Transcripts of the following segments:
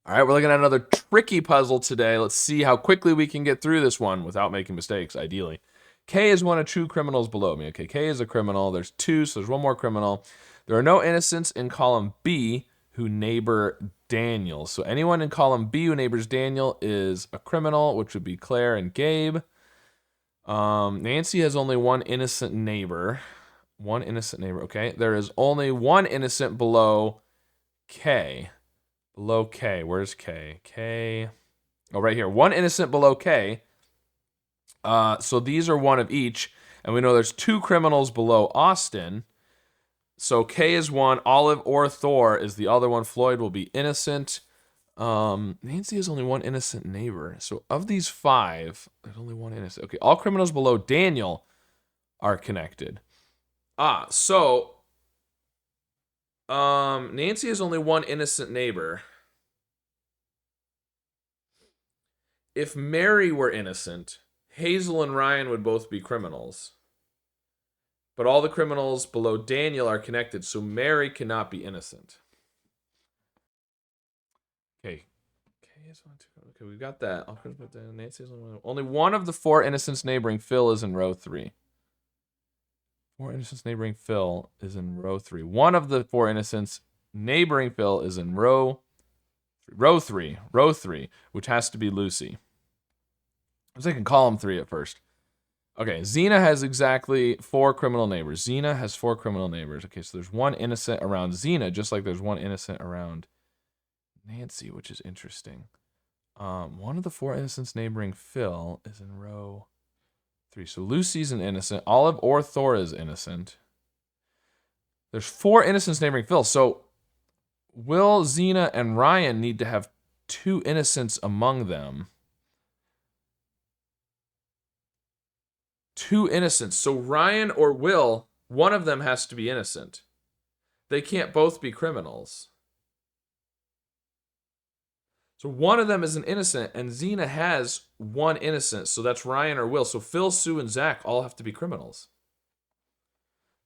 All right, we're looking at another tricky puzzle today. Let's see how quickly we can get through this one without making mistakes, ideally. K is one of two criminals below me. Okay, K is a criminal. There's two, so there's one more criminal. There are no innocents in column B who neighbor Daniel. So anyone in column B who neighbors Daniel is a criminal, which would be Claire and Gabe. Nancy has only one innocent neighbor. One innocent neighbor, okay. There is only one innocent below K. Below K. Where's K? K. Oh, right here. One innocent below K. So these are one of each. And we know there's two criminals below Austin. So K is one. Olive or Thor is the other one. Floyd will be innocent. Nancy has only one innocent neighbor. So of these five, there's only one innocent. Okay, all criminals below Daniel are connected. Nancy has only one innocent neighbor. If Mary were innocent, Hazel and Ryan would both be criminals. But all the criminals below Daniel are connected, so Mary cannot be innocent. Okay. Okay, we've got that. Nancy has only one of the four innocents neighboring Phil is in row 3. Four innocents neighboring Phil is in row 3. One of the four innocents neighboring Phil is in row 3, which has to be Lucy. I was thinking column 3 at first. Okay, Xena has exactly 4 criminal neighbors. Xena has 4 criminal neighbors. Okay, so there's one innocent around Xena, just like there's one innocent around Nancy, which is interesting. One of the 4 innocents neighboring Phil is in row 3. So Lucy's an innocent. Olive or Thor is innocent. There's 4 innocents neighboring Phil. So Will, Xena, and Ryan need to have 2 innocents among them. 2 innocents. So Ryan or Will, one of them has to be innocent. They can't both be criminals. So one of them is an innocent, and Xena has one innocent, so that's Ryan or Will. So Phil, Sue, and Zach all have to be criminals.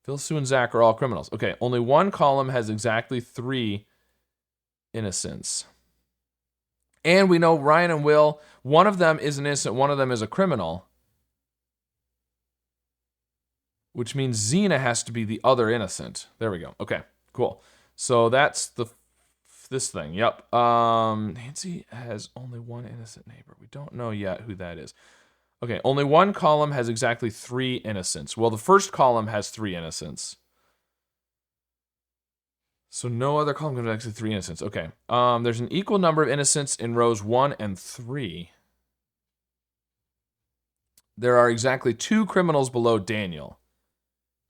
Phil, Sue, and Zach are all criminals. Okay, only one column has exactly 3 innocents. And we know Ryan and Will, one of them is an innocent, one of them is a criminal. Which means Xena has to be the other innocent. There we go. Okay, cool. So that's this thing. Yep. Nancy has only one innocent neighbor. We don't know yet who that is. Okay, only one column has exactly 3 innocents. Well, the first column has 3 innocents. So no other column can have actually 3 innocents. Okay. There's an equal number of innocents in rows 1 and 3. There are exactly 2 criminals below Daniel.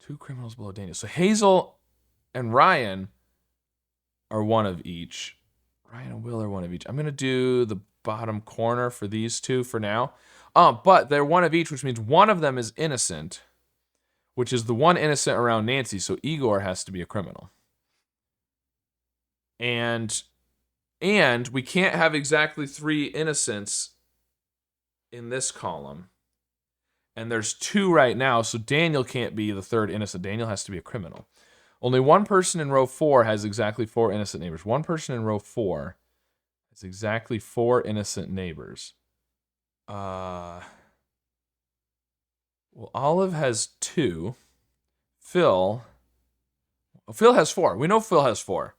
2 criminals below Daniel. So Hazel and Ryan are one of each. Ryan and Will are one of each. I'm going to do the bottom corner for these 2 for now. But they're one of each, which means one of them is innocent, which is the one innocent around Nancy. So Igor has to be a criminal. And we can't have exactly 3 innocents in this column. And there's 2 right now, so Daniel can't be the third innocent. Daniel has to be a criminal. Only one person in row 4 has exactly 4 innocent neighbors. One person in row 4 has exactly 4 innocent neighbors. Well, Olive has 2. Phil has 4. We know Phil has 4.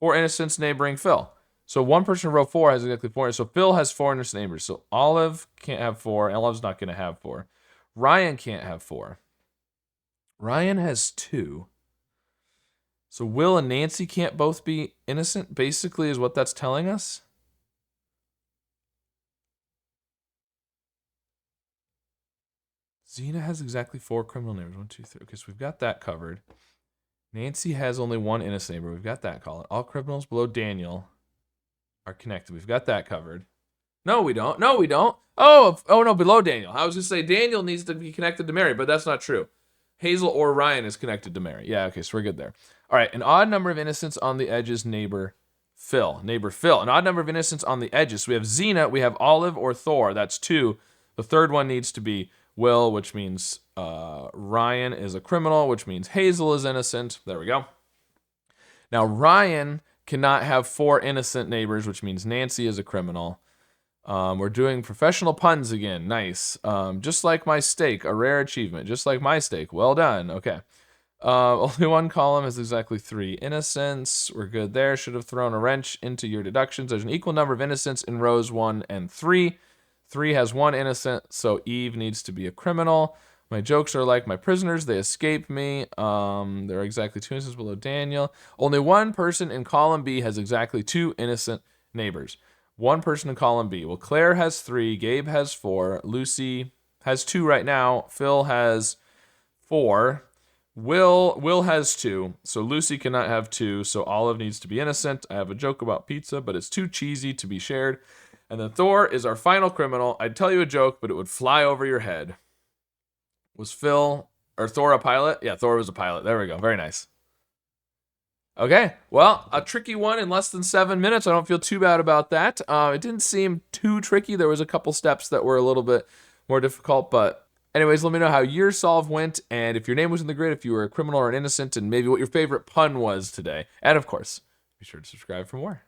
4 innocents neighboring Phil. So one person in row 4 has exactly 4. So Phil has 4 innocent neighbors. So Olive can't have 4. And Olive's not going to have 4. Ryan can't have 4. Ryan has 2. So Will and Nancy can't both be innocent, basically, is what that's telling us. Xena has exactly 4 criminal neighbors. 1, 2, 3. Okay, so we've got that covered. Nancy has only 1 innocent neighbor. We've got that covered. All criminals below Daniel are connected. We've got that covered. No, we don't. No, we don't. Oh no, below Daniel. I was going to say Daniel needs to be connected to Mary, but that's not true. Hazel or Ryan is connected to Mary. Yeah, okay, so we're good there. All right, an odd number of innocents on the edges, neighbor Phil. An odd number of innocents on the edges. So we have Xena, we have Olive or Thor. That's 2. The third one needs to be Will, which means Ryan is a criminal, which means Hazel is innocent. There we go. Now, Ryan cannot have 4 innocent neighbors, which means Nancy is a criminal. We're doing professional puns again. Nice. Just like my steak, a rare achievement. Just like my steak. Well done. Okay. Only one column is exactly 3 innocents. We're good there. Should have thrown a wrench into your deductions. There's an equal number of innocents in rows 1 and 3. 3 has 1 innocent, so Eve needs to be a criminal. My jokes are like my prisoners. They escape me. There are exactly 2 innocents below Daniel. Only one person in column B has exactly 2 innocent neighbors. One person in column B. Well, Claire has 3. Gabe has 4. Lucy has 2 right now. Phil has 4. Will has 2, so Lucy cannot have 2, so Olive needs to be innocent. I have a joke about pizza, but it's too cheesy to be shared. And then Thor is our final criminal. I'd tell you a joke, but it would fly over your head. Was Phil or Thor a pilot? Yeah, Thor was a pilot. There we go. Very nice. Okay, well, a tricky one in less than 7 minutes. I don't feel too bad about that. It didn't seem too tricky. There was a couple steps that were a little bit more difficult, but anyways, let me know how your solve went, and if your name was in the grid, if you were a criminal or an innocent, and maybe what your favorite pun was today. And of course, be sure to subscribe for more.